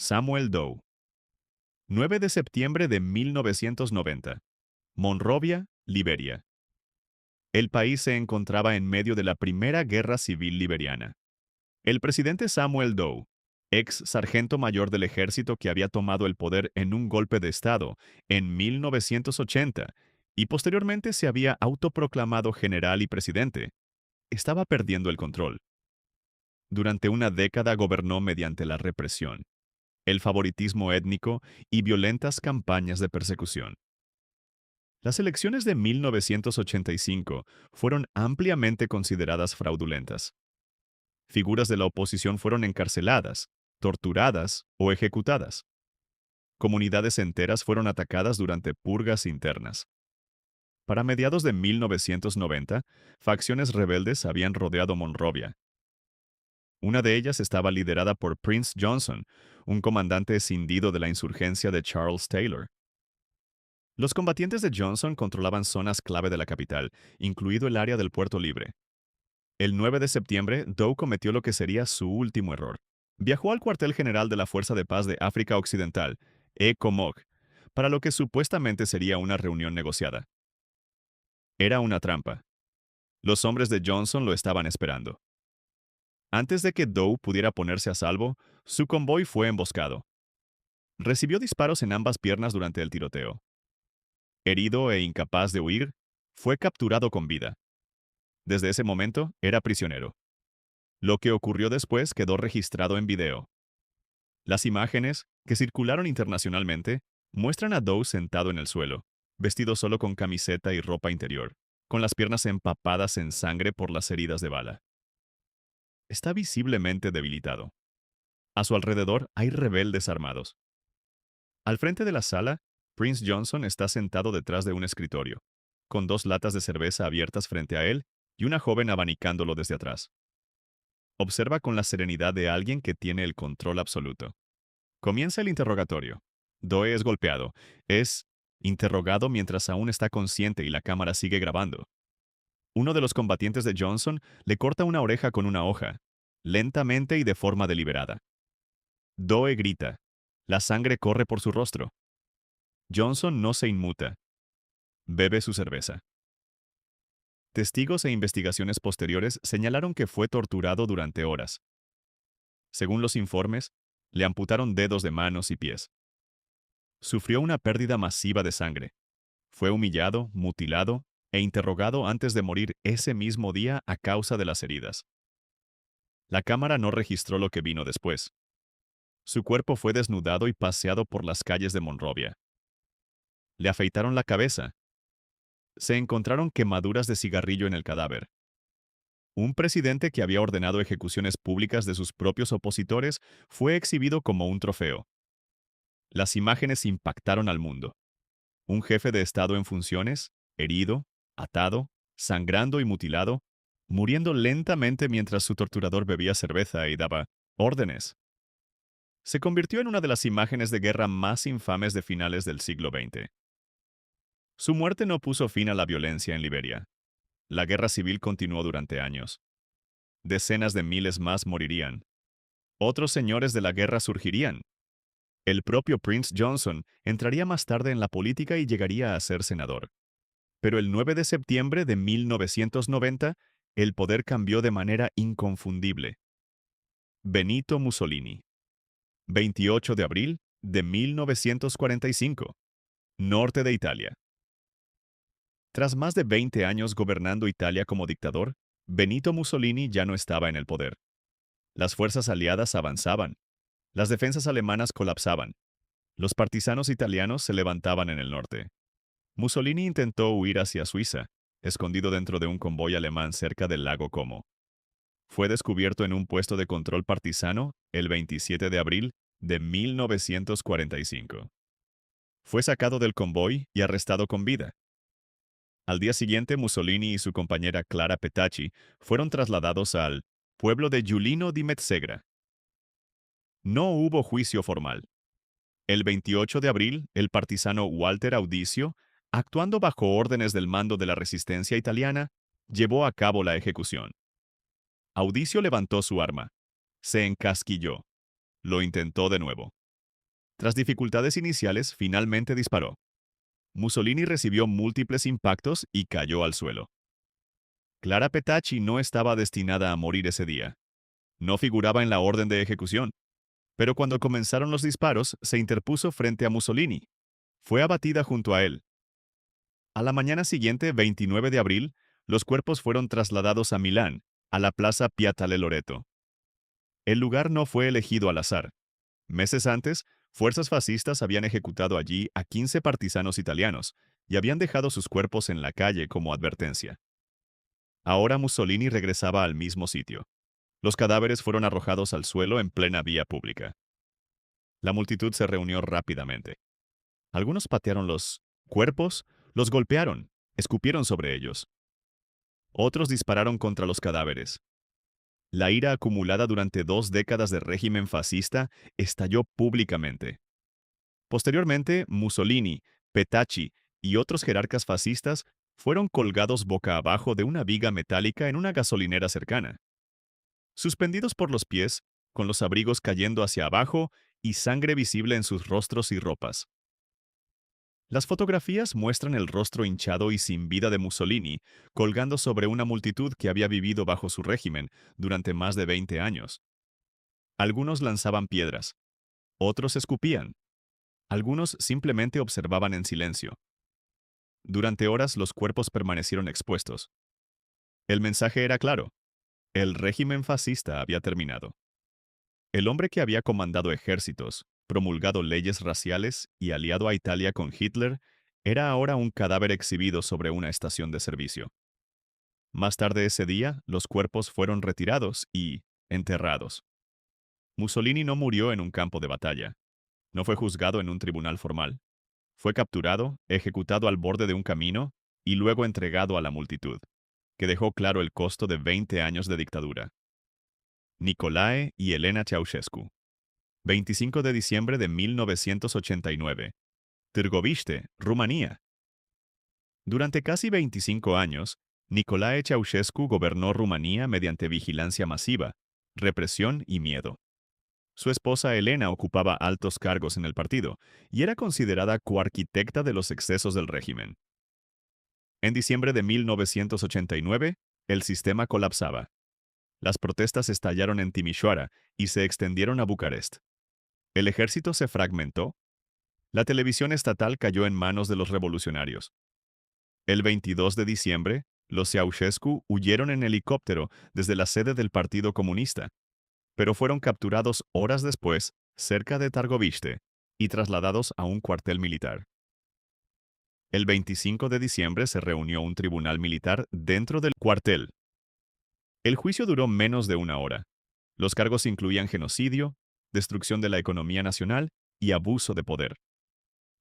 Samuel Doe. 9 de septiembre de 1990. Monrovia, Liberia. El país se encontraba en medio de la Primera Guerra Civil Liberiana. El presidente Samuel Doe, ex sargento mayor del ejército que había tomado el poder en un golpe de Estado en 1980 y posteriormente se había autoproclamado general y presidente, estaba perdiendo el control. Durante una década gobernó mediante la represión, el favoritismo étnico y violentas campañas de persecución. Las elecciones de 1985 fueron ampliamente consideradas fraudulentas. Figuras de la oposición fueron encarceladas, torturadas o ejecutadas. Comunidades enteras fueron atacadas durante purgas internas. Para mediados de 1990, facciones rebeldes habían rodeado Monrovia. Una de ellas estaba liderada por Prince Johnson, un comandante escindido de la insurgencia de Charles Taylor. Los combatientes de Johnson controlaban zonas clave de la capital, incluido el área del Puerto Libre. El 9 de septiembre, Doe cometió lo que sería su último error. Viajó al cuartel general de la Fuerza de Paz de África Occidental, ECOMOG, para lo que supuestamente sería una reunión negociada. Era una trampa. Los hombres de Johnson lo estaban esperando. Antes de que Doe pudiera ponerse a salvo, su convoy fue emboscado. Recibió disparos en ambas piernas durante el tiroteo. Herido e incapaz de huir, fue capturado con vida. Desde ese momento, era prisionero. Lo que ocurrió después quedó registrado en video. Las imágenes, que circularon internacionalmente, muestran a Doe sentado en el suelo, vestido solo con camiseta y ropa interior, con las piernas empapadas en sangre por las heridas de bala. Está visiblemente debilitado. A su alrededor hay rebeldes armados. Al frente de la sala, Prince Johnson está sentado detrás de un escritorio, con dos latas de cerveza abiertas frente a él y una joven abanicándolo desde atrás. Observa con la serenidad de alguien que tiene el control absoluto. Comienza el interrogatorio. Doe es golpeado. Es interrogado mientras aún está consciente y la cámara sigue grabando. Uno de los combatientes de Johnson le corta una oreja con una hoja, lentamente y de forma deliberada. Doe grita. La sangre corre por su rostro. Johnson no se inmuta. Bebe su cerveza. Testigos e investigaciones posteriores señalaron que fue torturado durante horas. Según los informes, le amputaron dedos de manos y pies. Sufrió una pérdida masiva de sangre. Fue humillado, mutilado e interrogado antes de morir ese mismo día a causa de las heridas. La cámara no registró lo que vino después. Su cuerpo fue desnudado y paseado por las calles de Monrovia. Le afeitaron la cabeza. Se encontraron quemaduras de cigarrillo en el cadáver. Un presidente que había ordenado ejecuciones públicas de sus propios opositores fue exhibido como un trofeo. Las imágenes impactaron al mundo. Un jefe de Estado en funciones, herido, atado, sangrando y mutilado, muriendo lentamente mientras su torturador bebía cerveza y daba órdenes. Se convirtió en una de las imágenes de guerra más infames de finales del siglo XX. Su muerte no puso fin a la violencia en Liberia. La guerra civil continuó durante años. Decenas de miles más morirían. Otros señores de la guerra surgirían. El propio Prince Johnson entraría más tarde en la política y llegaría a ser senador. Pero el 9 de septiembre de 1990, el poder cambió de manera inconfundible. Benito Mussolini. 28 de abril de 1945. Norte de Italia. Tras más de 20 años gobernando Italia como dictador, Benito Mussolini ya no estaba en el poder. Las fuerzas aliadas avanzaban. Las defensas alemanas colapsaban. Los partisanos italianos se levantaban en el norte. Mussolini intentó huir hacia Suiza, escondido dentro de un convoy alemán cerca del lago Como. Fue descubierto en un puesto de control partisano el 27 de abril de 1945. Fue sacado del convoy y arrestado con vida. Al día siguiente, Mussolini y su compañera Clara Petacci fueron trasladados al pueblo de Giulino di Mezzegra. No hubo juicio formal. El 28 de abril, el partisano Walter Audicio, actuando bajo órdenes del mando de la resistencia italiana, llevó a cabo la ejecución. Audicio levantó su arma. Se encasquilló. Lo intentó de nuevo. Tras dificultades iniciales, finalmente disparó. Mussolini recibió múltiples impactos y cayó al suelo. Clara Petacci no estaba destinada a morir ese día. No figuraba en la orden de ejecución. Pero cuando comenzaron los disparos, se interpuso frente a Mussolini. Fue abatida junto a él. A la mañana siguiente, 29 de abril, los cuerpos fueron trasladados a Milán, a la Plaza Piazzale Loreto. El lugar no fue elegido al azar. Meses antes, fuerzas fascistas habían ejecutado allí a 15 partisanos italianos y habían dejado sus cuerpos en la calle como advertencia. Ahora Mussolini regresaba al mismo sitio. Los cadáveres fueron arrojados al suelo en plena vía pública. La multitud se reunió rápidamente. Algunos patearon los cuerpos, los golpearon, escupieron sobre ellos. Otros dispararon contra los cadáveres. La ira acumulada durante 2 décadas de régimen fascista estalló públicamente. Posteriormente, Mussolini, Petacci y otros jerarcas fascistas fueron colgados boca abajo de una viga metálica en una gasolinera cercana. Suspendidos por los pies, con los abrigos cayendo hacia abajo y sangre visible en sus rostros y ropas. Las fotografías muestran el rostro hinchado y sin vida de Mussolini, colgando sobre una multitud que había vivido bajo su régimen durante más de 20 años. Algunos lanzaban piedras, otros escupían, algunos simplemente observaban en silencio. Durante horas los cuerpos permanecieron expuestos. El mensaje era claro: el régimen fascista había terminado. El hombre que había comandado ejércitos, promulgado leyes raciales y aliado a Italia con Hitler, era ahora un cadáver exhibido sobre una estación de servicio. Más tarde ese día, los cuerpos fueron retirados y enterrados. Mussolini no murió en un campo de batalla. No fue juzgado en un tribunal formal. Fue capturado, ejecutado al borde de un camino y luego entregado a la multitud, que dejó claro el costo de 20 años de dictadura. Nicolae y Elena Ceausescu. 25 de diciembre de 1989. Târgoviște, Rumanía. Durante casi 25 años, Nicolae Ceausescu gobernó Rumanía mediante vigilancia masiva, represión y miedo. Su esposa Elena ocupaba altos cargos en el partido y era considerada coarquitecta de los excesos del régimen. En diciembre de 1989, el sistema colapsaba. Las protestas estallaron en Timișoara y se extendieron a Bucarest. El ejército se fragmentó. La televisión estatal cayó en manos de los revolucionarios. El 22 de diciembre, los Ceausescu huyeron en helicóptero desde la sede del Partido Comunista, pero fueron capturados horas después cerca de Târgoviște y trasladados a un cuartel militar. El 25 de diciembre se reunió un tribunal militar dentro del cuartel. El juicio duró menos de una hora. Los cargos incluían genocidio, destrucción de la economía nacional y abuso de poder.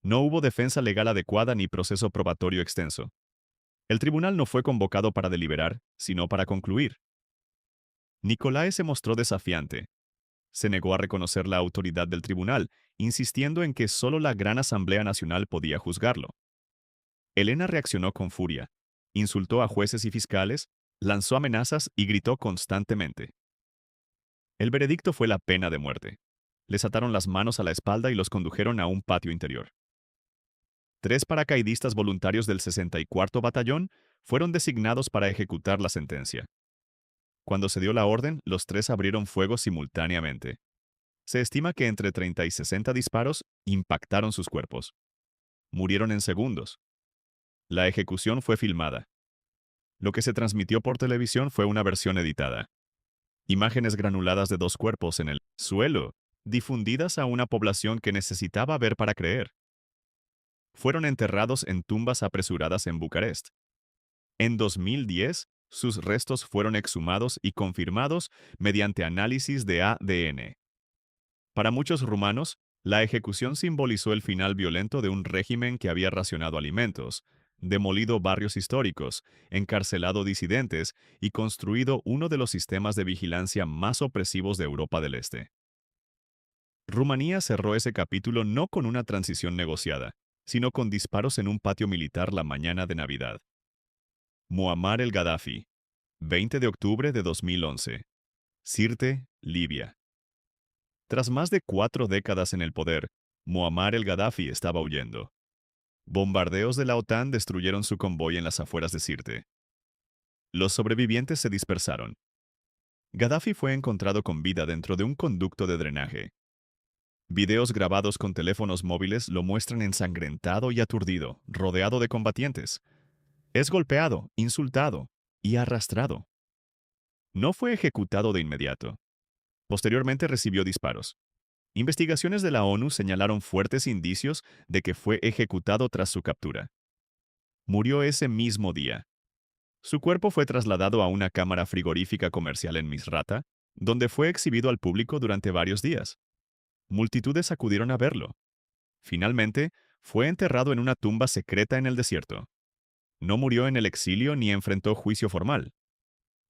No hubo defensa legal adecuada ni proceso probatorio extenso. El tribunal no fue convocado para deliberar, sino para concluir. Nicolae se mostró desafiante. Se negó a reconocer la autoridad del tribunal, insistiendo en que solo la Gran Asamblea Nacional podía juzgarlo. Elena reaccionó con furia, insultó a jueces y fiscales, lanzó amenazas y gritó constantemente. El veredicto fue la pena de muerte. Les ataron las manos a la espalda y los condujeron a un patio interior. 3 paracaidistas voluntarios del 64 Batallón fueron designados para ejecutar la sentencia. Cuando se dio la orden, los 3 abrieron fuego simultáneamente. Se estima que entre 30 y 60 disparos impactaron sus cuerpos. Murieron en segundos. La ejecución fue filmada. Lo que se transmitió por televisión fue una versión editada. Imágenes granuladas de 2 cuerpos en el suelo, difundidas a una población que necesitaba ver para creer. Fueron enterrados en tumbas apresuradas en Bucarest. En 2010, sus restos fueron exhumados y confirmados mediante análisis de ADN. Para muchos rumanos, la ejecución simbolizó el final violento de un régimen que había racionado alimentos, demolido barrios históricos, encarcelado disidentes y construido uno de los sistemas de vigilancia más opresivos de Europa del Este. Rumanía cerró ese capítulo no con una transición negociada, sino con disparos en un patio militar la mañana de Navidad. Muammar el-Gaddafi, 20 de octubre de 2011. Sirte, Libia. Tras más de 4 décadas en el poder, Muammar el-Gaddafi estaba huyendo. Bombardeos de la OTAN destruyeron su convoy en las afueras de Sirte. Los sobrevivientes se dispersaron. Gaddafi fue encontrado con vida dentro de un conducto de drenaje. Videos grabados con teléfonos móviles lo muestran ensangrentado y aturdido, rodeado de combatientes. Es golpeado, insultado y arrastrado. No fue ejecutado de inmediato. Posteriormente recibió disparos. Investigaciones de la ONU señalaron fuertes indicios de que fue ejecutado tras su captura. Murió ese mismo día. Su cuerpo fue trasladado a una cámara frigorífica comercial en Misrata, donde fue exhibido al público durante varios días. Multitudes acudieron a verlo. Finalmente, fue enterrado en una tumba secreta en el desierto. No murió en el exilio ni enfrentó juicio formal.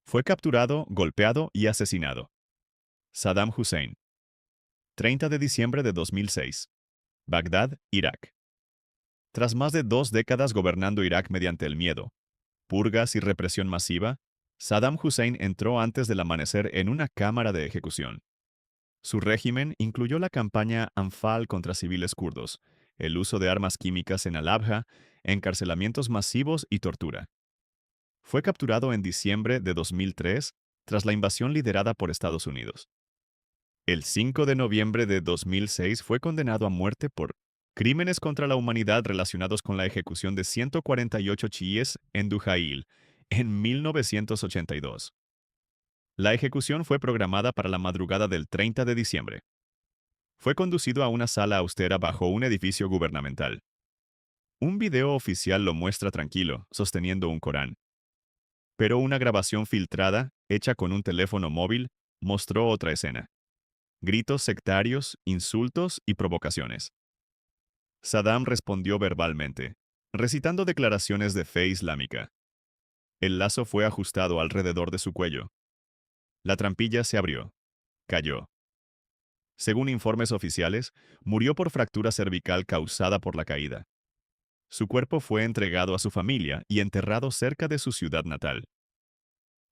Fue capturado, golpeado y asesinado. Saddam Hussein. 30 de diciembre de 2006. Bagdad, Irak. Tras más de 2 décadas gobernando Irak mediante el miedo, purgas y represión masiva, Saddam Hussein entró antes del amanecer en una cámara de ejecución. Su régimen incluyó la campaña Anfal contra civiles kurdos, el uso de armas químicas en Al-Abha, encarcelamientos masivos y tortura. Fue capturado en diciembre de 2003 tras la invasión liderada por Estados Unidos. El 5 de noviembre de 2006 fue condenado a muerte por crímenes contra la humanidad relacionados con la ejecución de 148 chiíes en Dujail en 1982. La ejecución fue programada para la madrugada del 30 de diciembre. Fue conducido a una sala austera bajo un edificio gubernamental. Un video oficial lo muestra tranquilo, sosteniendo un Corán. Pero una grabación filtrada, hecha con un teléfono móvil, mostró otra escena. Gritos sectarios, insultos y provocaciones. Saddam respondió verbalmente, recitando declaraciones de fe islámica. El lazo fue ajustado alrededor de su cuello. La trampilla se abrió. Cayó. Según informes oficiales, murió por fractura cervical causada por la caída. Su cuerpo fue entregado a su familia y enterrado cerca de su ciudad natal.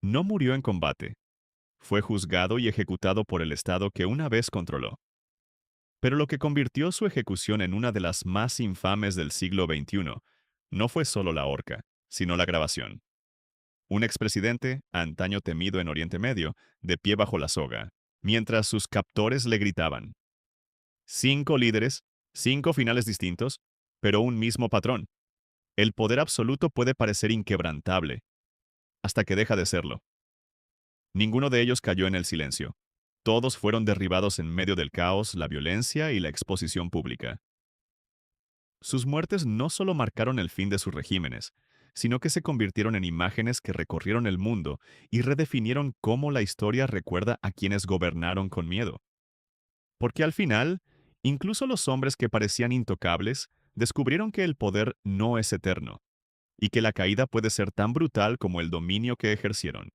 No murió en combate. Fue juzgado y ejecutado por el Estado que una vez controló. Pero lo que convirtió su ejecución en una de las más infames del siglo XXI no fue solo la horca, sino la grabación. Un expresidente, antaño temido en Oriente Medio, de pie bajo la soga, mientras sus captores le gritaban. 5 líderes, 5 finales distintos, pero un mismo patrón. El poder absoluto puede parecer inquebrantable, hasta que deja de serlo. Ninguno de ellos cayó en el silencio. Todos fueron derribados en medio del caos, la violencia y la exposición pública. Sus muertes no solo marcaron el fin de sus regímenes, sino que se convirtieron en imágenes que recorrieron el mundo y redefinieron cómo la historia recuerda a quienes gobernaron con miedo. Porque al final, incluso los hombres que parecían intocables descubrieron que el poder no es eterno, y que la caída puede ser tan brutal como el dominio que ejercieron.